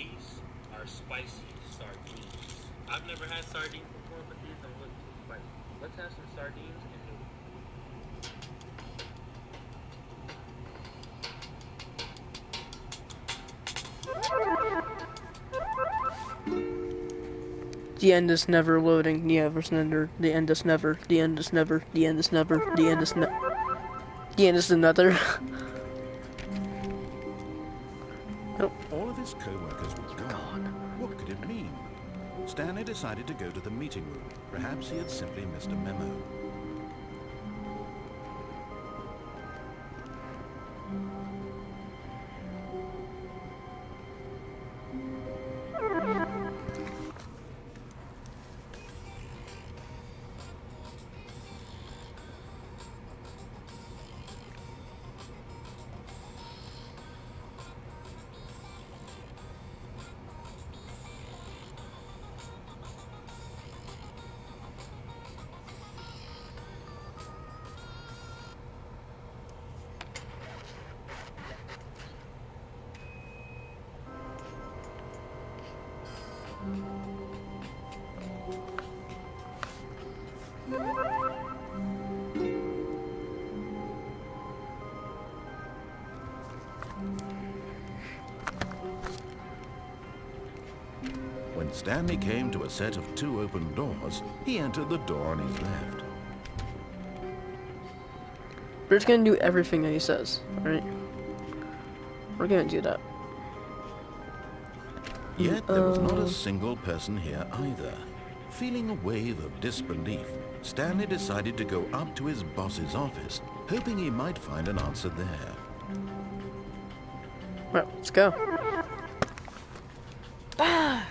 These are spicy sardines. I've never had sardines before, but these don't look too spicy. Let's have some sardines and noodles. The end is never loading. The end is never. The end is never. The end is never. The end is never. The end is never. The end is another. Oh. All of his co-workers were gone. What could it mean? Stanley decided to go to the meeting room. Perhaps he had simply missed a memo. When Stanley came to a set of 2 open doors, he entered the door on his left. We're just gonna do everything that he says, alright? We're gonna do that. Yet there was not a single person here either. Feeling a wave of disbelief, Stanley decided to go up to his boss's office, hoping he might find an answer there. Well, let's go. Ah!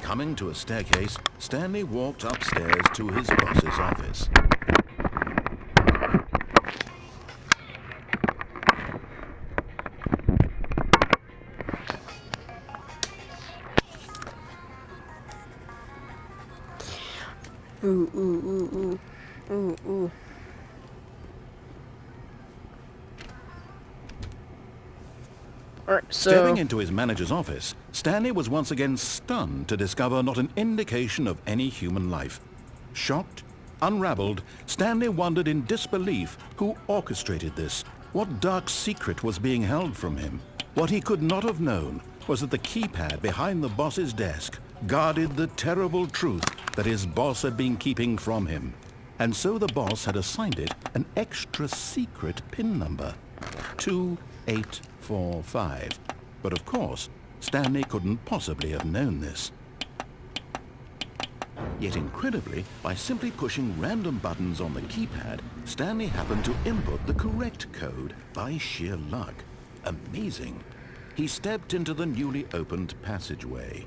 Coming to a staircase, Stanley walked upstairs to his boss's office. Ooh, ooh, ooh, ooh. Ooh, ooh. Alright, so... Stepping into his manager's office, Stanley was once again stunned to discover not an indication of any human life. Shocked, unraveled, Stanley wondered in disbelief who orchestrated this. What dark secret was being held from him? What he could not have known was that the keypad behind the boss's desk guarded the terrible truth that his boss had been keeping from him. And so the boss had assigned it an extra secret PIN number, 2845. But of course, Stanley couldn't possibly have known this. Yet incredibly, by simply pushing random buttons on the keypad, Stanley happened to input the correct code by sheer luck. Amazing. He stepped into the newly opened passageway.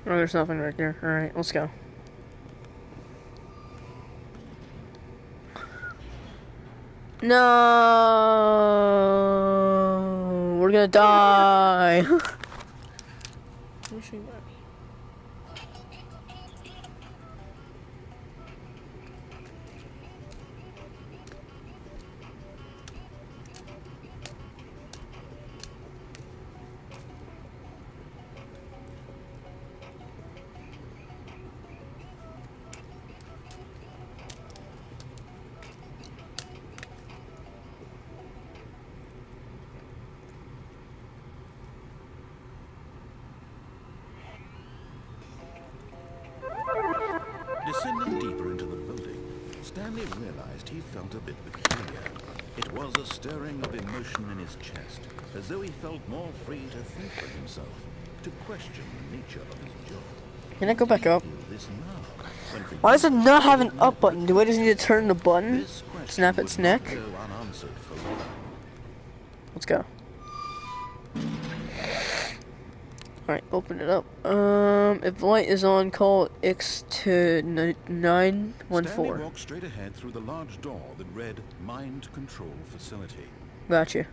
Oh, there's nothing right there. Alright, let's go. No, we're gonna die. Stanley realized he felt a bit peculiar. It was a stirring of emotion in his chest, as though he felt more free to think for himself, to question the nature of his job. Can I go back up? Feel this now, when for Why does it years not have he an had up never button? Do I just need to turn the button? This question Snap would its not neck? go unanswered for long. Let's go. Alright, open it up. If light is on, call X to 914. Stanley walked straight ahead through the large door that read Mind Control Facility. Gotcha.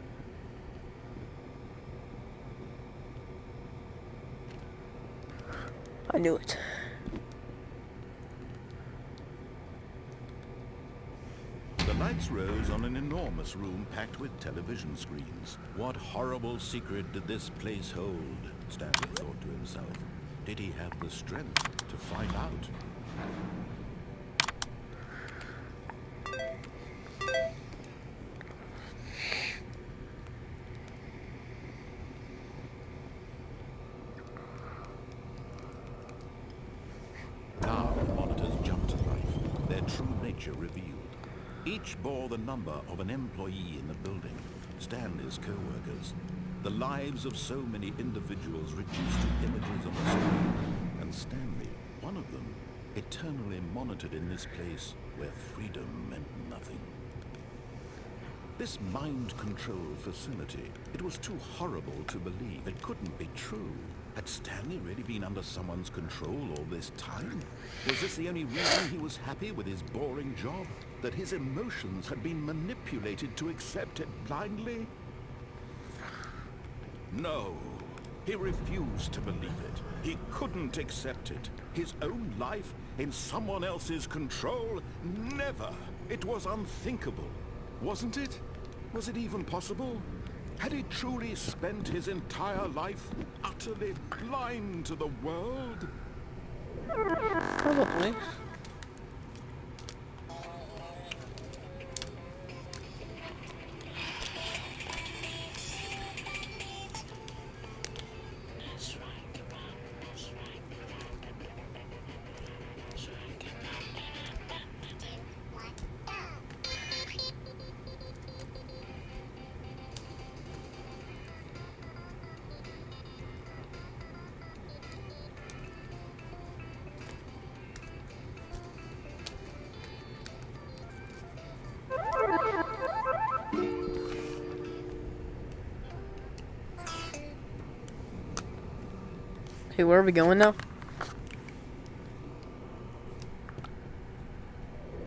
I knew it. The lights rose on an enormous room packed with television screens. What horrible secret did this place hold? Stanley thought to himself. Did he have the strength to find out? Now the monitors jumped to life, their true nature revealed. Each bore the number of an employee in the building, Stanley's co-workers. The lives of so many individuals reduced to images on a screen, and Stanley, one of them, eternally monitored in this place where freedom meant nothing. This mind control facility, it was too horrible to believe. It couldn't be true. Had Stanley really been under someone's control all this time? Was this the only reason he was happy with his boring job? That his emotions had been manipulated to accept it blindly? No, he refused to believe it. He couldn't accept it. His own life in someone else's control? Never. It was unthinkable. Wasn't it? Was it even possible? Had he truly spent his entire life utterly blind to the world? Probably. Okay, where are we going now?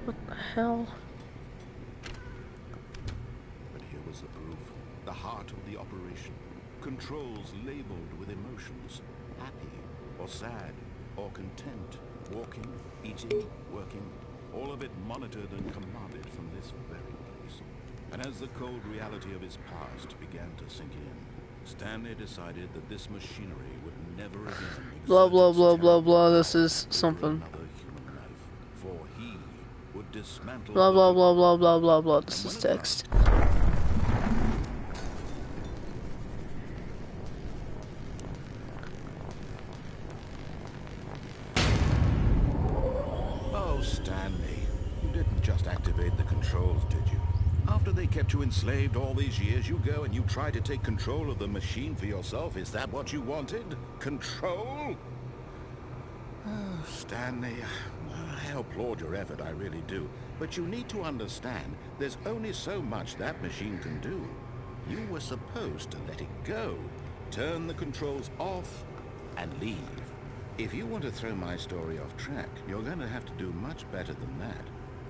What the hell? But here was the proof. The heart of the operation. Controls labeled with emotions. Happy, or sad, or content. Walking, eating, working. All of it monitored and commanded from this very place. And as the cold reality of his past began to sink in, Stanley decided that this machinery would never again Blah exert blah its blah blah terrible blah. This power is over something. another human life, for he would dismantle Blah the blah blah device. blah blah blah blah. This And is when at text. Oh, Stanley, you didn't just activate the controls, did you? After they kept you enslaved all these years, you go and you try to take control of the machine for yourself. Is that what you wanted? Control? Oh, Stanley, I applaud your effort, I really do. But you need to understand, there's only so much that machine can do. You were supposed to let it go, turn the controls off, and leave. If you want to throw my story off track, you're going to have to do much better than that.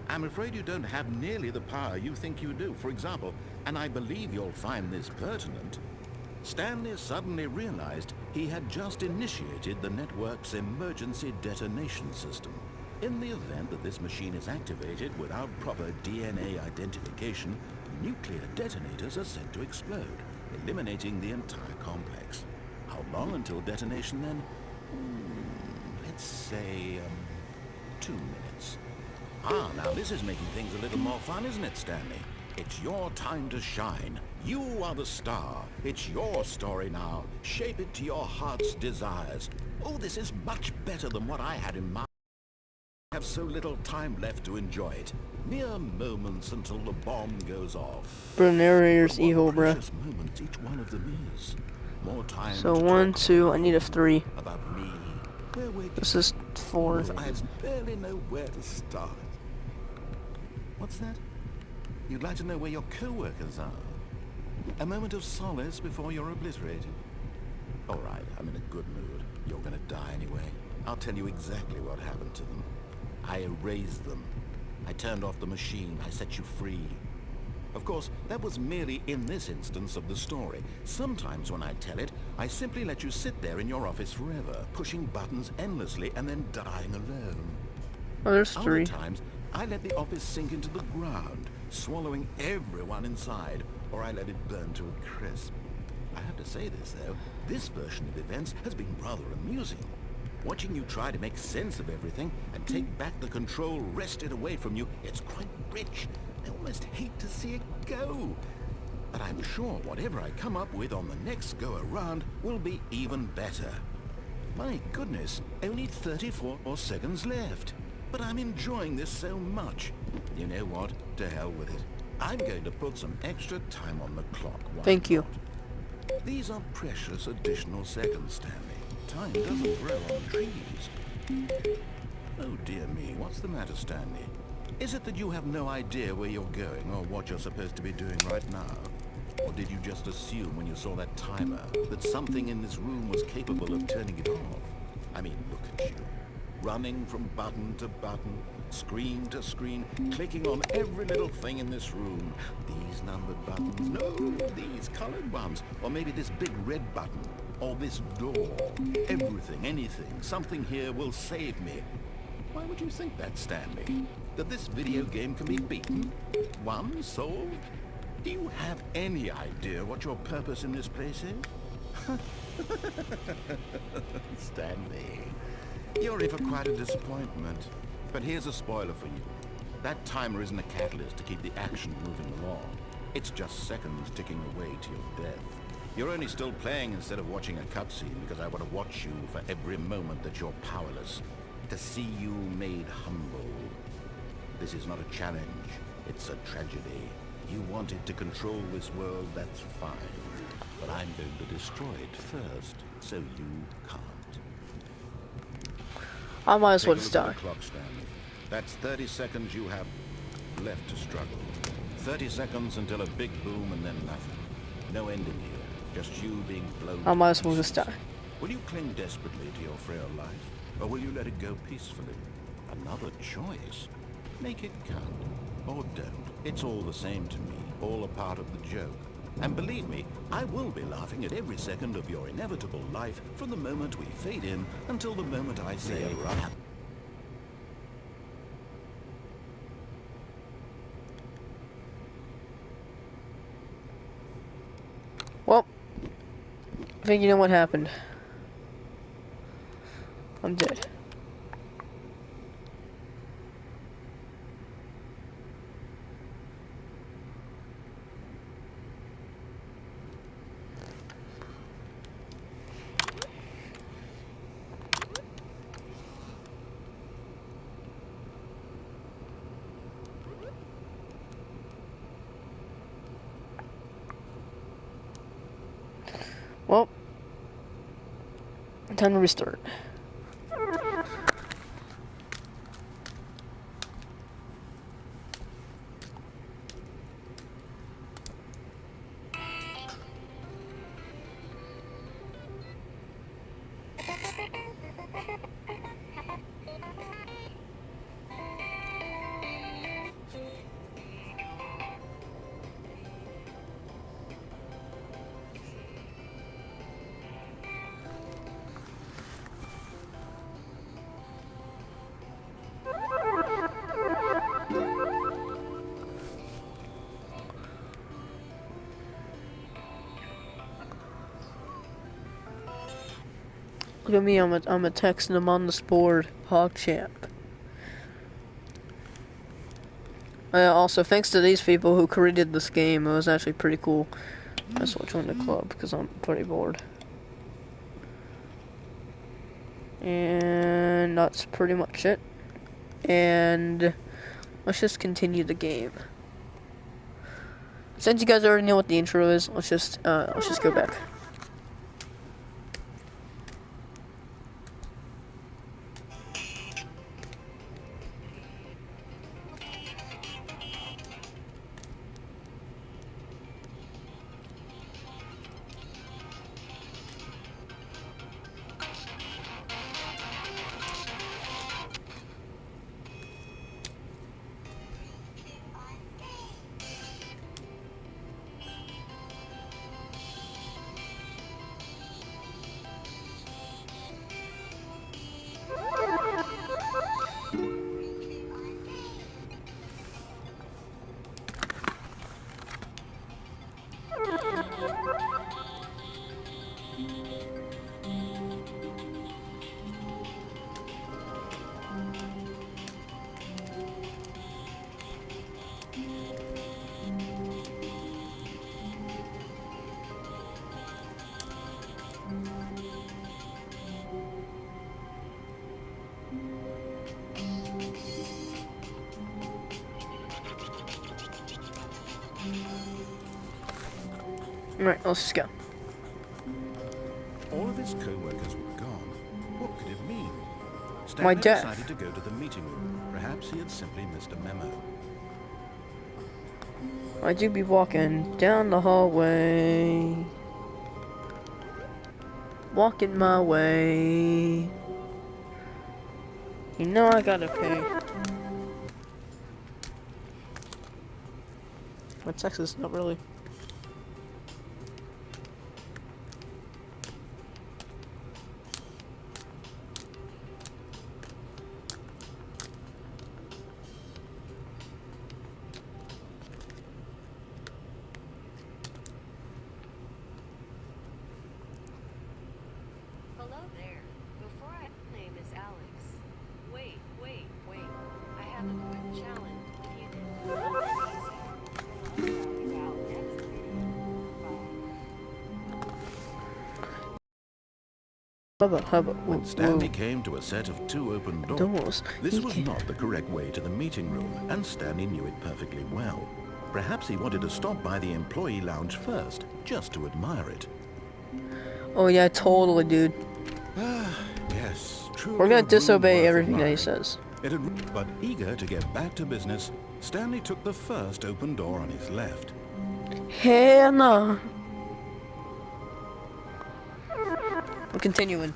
I'm afraid you don't have nearly the power you think you do. For example, and I believe you'll find this pertinent, Stanley suddenly realized he had just initiated the network's emergency detonation system. In the event that this machine is activated without proper DNA identification, nuclear detonators are said to explode, eliminating the entire complex. How long until detonation then? Let's say, 2 minutes. Ah, now this is making things a little more fun, isn't it, Stanley? It's your time to shine. You are the star. It's your story now. Shape it to your heart's desires. Oh, this is much better than what I had in mind. have so little time left to enjoy it. Mere moments until the bomb goes off. Bro, narrator's But what evil, bro. precious moments each one of them is. More time So to 1, talk 2, I need a 3. about me. Where we're This is 4. I barely know where to start. What's that? You'd like to know where your co-workers are? A moment of solace before you're obliterated? All right, I'm in a good mood. You're gonna die anyway. I'll tell you exactly what happened to them. I erased them. I turned off the machine. I set you free. Of course, that was merely in this instance of the story. Sometimes when I tell it, I simply let you sit there in your office forever, pushing buttons endlessly and then dying alone. Oh, there's 3. Other times, I let the office sink into the ground, swallowing everyone inside, or I let it burn to a crisp. I have to say this, though, this version of events has been rather amusing. Watching you try to make sense of everything and take back the control wrested away from you, it's quite rich. I almost hate to see it go. But I'm sure whatever I come up with on the next go-around will be even better. My goodness, only 34 seconds left. But I'm enjoying this so much. You know what? To hell with it. I'm going to put some extra time on the clock. Thank you. These are precious additional seconds, Stanley. Time doesn't grow on trees. Oh dear me, what's the matter, Stanley? Is it that you have no idea where you're going or what you're supposed to be doing right now? Or did you just assume when you saw that timer that something in this room was capable of turning it off? I mean, look at you. Running from button to button, screen to screen, clicking on every little thing in this room. These numbered buttons, no, these colored ones. Or maybe this big red button, or this door. Everything, anything, something here will save me. Why would you think that, Stanley? That this video game can be beaten? Won? Solved? Do you have any idea what your purpose in this place is? Stanley, you're in for quite a disappointment. But here's a spoiler for you. That timer isn't a catalyst to keep the action moving along. It's just seconds ticking away to your death. You're only still playing instead of watching a cutscene because I want to watch you for every moment that you're powerless. To see you made humble. This is not a challenge. It's a tragedy. You wanted to control this world, that's fine. But I'm going to destroy it first, so you can't. I might as well Take a just look at die. the clock, Stanley. That's 30 seconds you have left to struggle. 30 seconds until a big boom and then nothing. No ending here. Just you being blown. I might as well just die. Will you cling desperately to your frail life? Or will you let it go peacefully? Another choice. Make it count. Or don't. It's all the same to me. All a part of the joke. And believe me, I will be laughing at every second of your inevitable life from the moment we fade in until the moment I say wrap. Well, I think you know what happened. I'm dead. Well, time to restart. Look at me, I'm a texting him on this board, PogChamp. Also, thanks to these people who created this game, it was actually pretty cool. I just want to join the club because I'm pretty bored. And that's pretty much it. and let's just continue the game. Since you guys already know what the intro is, let's just go back. Alright, let's just go. All of his co-workers were gone. What could it mean? My Stanley death. decided to go to the meeting room. Perhaps he had simply missed a memo. I do be walking down the hallway. Walking my way. You know I gotta pay. My Texas, not really. Hello there. Before I name is Alex. Wait. I have a quick challenge. If you didn't know it was easy, I'll tell you about next video. Bye. When Stanley came to a set of 2 open doors, Doors. this was not the correct way to the meeting room, and Stanley knew it perfectly well. Perhaps he wanted to stop by the employee lounge first, just to admire it. Oh yeah, totally, dude. Yes, true. We're gonna disobey everything that he says. But eager to get back to business, Stanley took the first open door on his left. Hell no. We're continuing.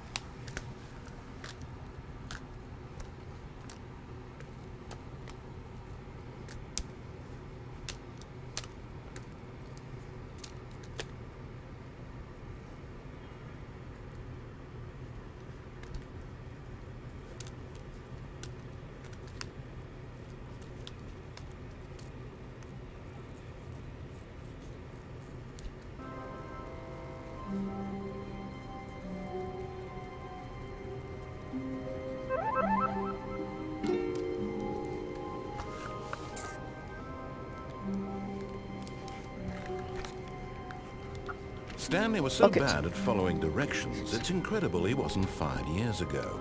Stanley was so Okay. bad at following directions, it's incredible he wasn't fired years ago.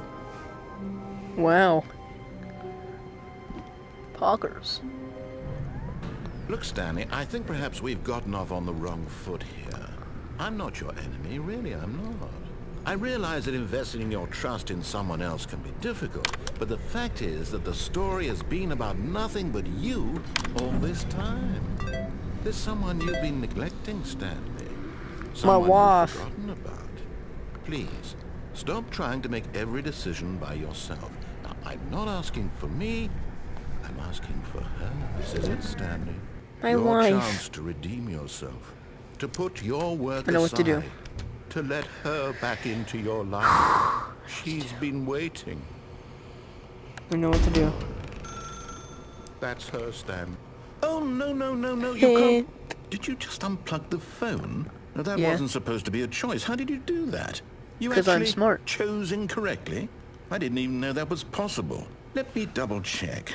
Wow. Poggers. Look, Stanley, I think perhaps we've gotten off on the wrong foot here. I'm not your enemy, really, I'm not. I realize that investing your trust in someone else can be difficult, but the fact is that the story has been about nothing but you all this time. There's someone you've been neglecting, Stanley. Someone wife. you've forgotten about. Please, stop trying to make every decision by yourself. Now, I'm not asking for me, I'm asking for her. This is it, Stanley. My Your wife. chance to redeem yourself, to put your work I know what to do. aside, to let her back into your life. She's been waiting. We know what to do. That's her, Stan. Oh, no, you Hey. can't. Did you just unplug the phone? No, that Yeah. wasn't supposed to be a choice. How did you do that? You 'Cause I'm actually smart. chose incorrectly? I didn't even know that was possible. Let me double check.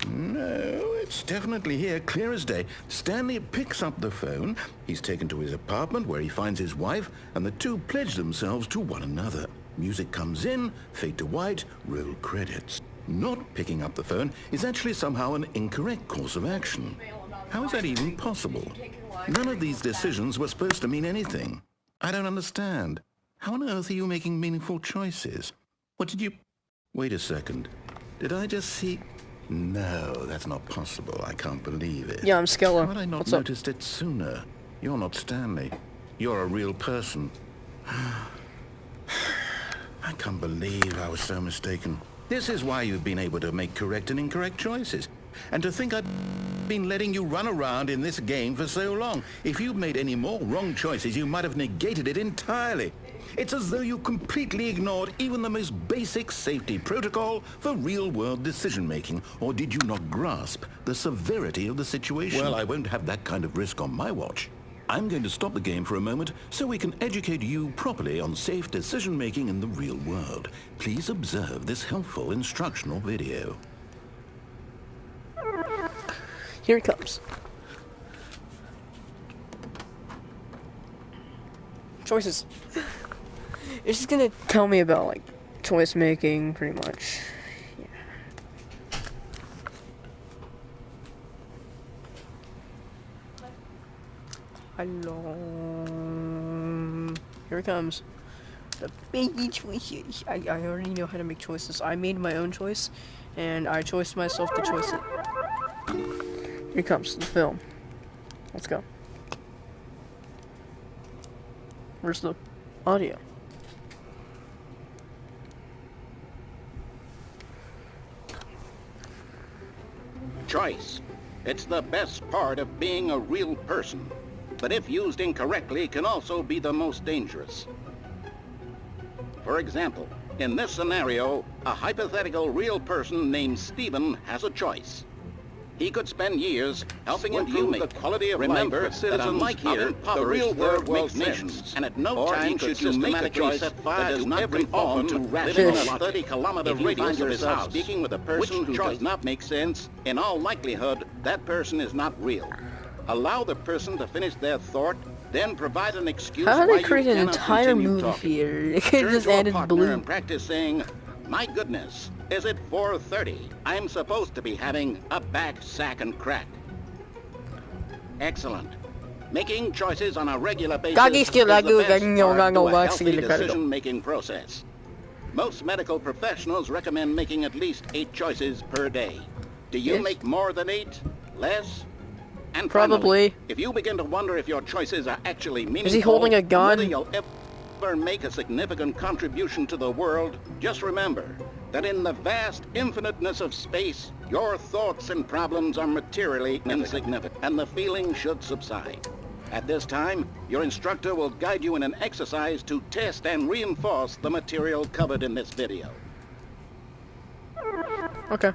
No, it's definitely here, clear as day. Stanley picks up the phone. He's taken to his apartment where he finds his wife, and the two pledge themselves to one another. Music comes in, fade to white, roll credits. Not picking up the phone is actually somehow an incorrect course of action. How is that even possible? None of these decisions were supposed to mean anything. I don't understand. How on earth are you making meaningful choices? What did you... Wait a second. Did I just see... No, that's not possible. I can't believe it. Yeah, I'm Skeller. How had I not What's up? noticed it sooner? You're not Stanley. You're a real person. I can't believe I was so mistaken. This is why you've been able to make correct and incorrect choices. And to think I've been letting you run around in this game for so long. If you'd made any more wrong choices, you might have negated it entirely. It's as though you completely ignored even the most basic safety protocol for real-world decision-making. Or did you not grasp the severity of the situation? Well, I won't have that kind of risk on my watch. I'm going to stop the game for a moment so we can educate you properly on safe decision-making in the real world. Please observe this helpful instructional video. Here it comes. Choices. It's just gonna tell me about, like, choice making, pretty much. Yeah. Hello. Here it comes. The baby choices. I already know how to make choices. I made my own choice, and I chose myself to choice it. Here comes the film. Let's go. Where's the audio? Choice. It's the best part of being a real person, but if used incorrectly can also be the most dangerous. For example, in this scenario, a hypothetical real person named Stephen has a choice. He could spend years helping improve the quality of life for citizens unlike here, the real world makes nations, and at no time should you make a choice that does not conform to living in a 30-kilometer radius of his house. Speaking with a person who does not make sense, in all likelihood, that person is not real. Allow the person to finish their thought, then provide an excuse How why did they you create an cannot entire continue movie talking. theater? They could Turn just to a added partner blue. and practice saying, "My goodness, is it 4:30? I'm supposed to be having a back, sack, and crack." Excellent. Making choices on a regular basis is the best part of a healthy decision-making process. Most medical professionals recommend making at least 8 choices per day. Do you Yes. make more than 8? Less? And Probably. finally, if you begin to wonder if your choices are actually meaningful, he holding a and gun? whether you'll ever make a significant contribution to the world, just remember that in the vast infiniteness of space, your thoughts and problems are materially insignificant, and the feeling should subside. At this time, your instructor will guide you in an exercise to test and reinforce the material covered in this video. Okay.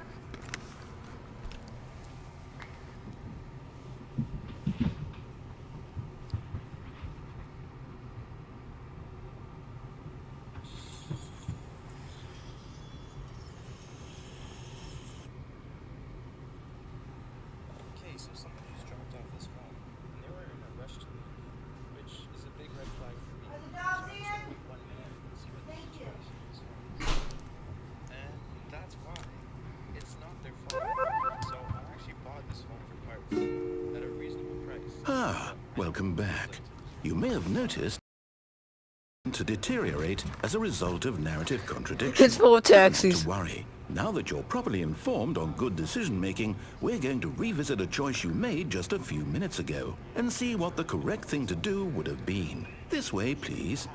Okay, so somebody just dropped off this phone, and they were in a rush to leave, which is a big red flag for me. So I just took like 1 minute and see what the situation is. And that's why. It's not their fault. So I actually bought this phone for parts at a reasonable price. Ah, welcome back. You may have noticed to deteriorate as a result of narrative contradiction. It's full of taxis. Don't worry. Now that you're properly informed on good decision-making, we're going to revisit a choice you made just a few minutes ago and see what the correct thing to do would have been. This way, please.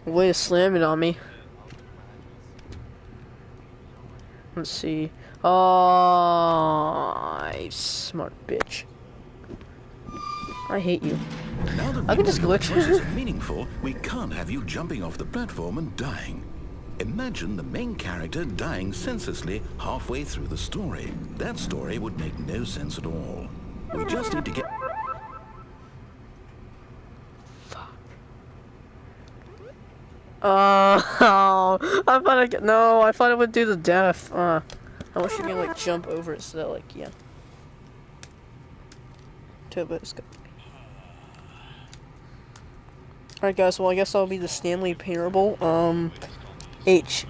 Way to slam it on me. Let's see. Oh, smart bitch. I hate you. Now that I we can just know your glitch. choices are meaningful, we can't have you jumping off the platform and dying. Imagine the main character dying senselessly halfway through the story. That story would make no sense at all. We just need to get... I thought no, I thought it would do the death. I wish you could like jump over it so that like, yeah. Turbo scope. Alright guys, well I guess that'll be the Stanley Parable. H.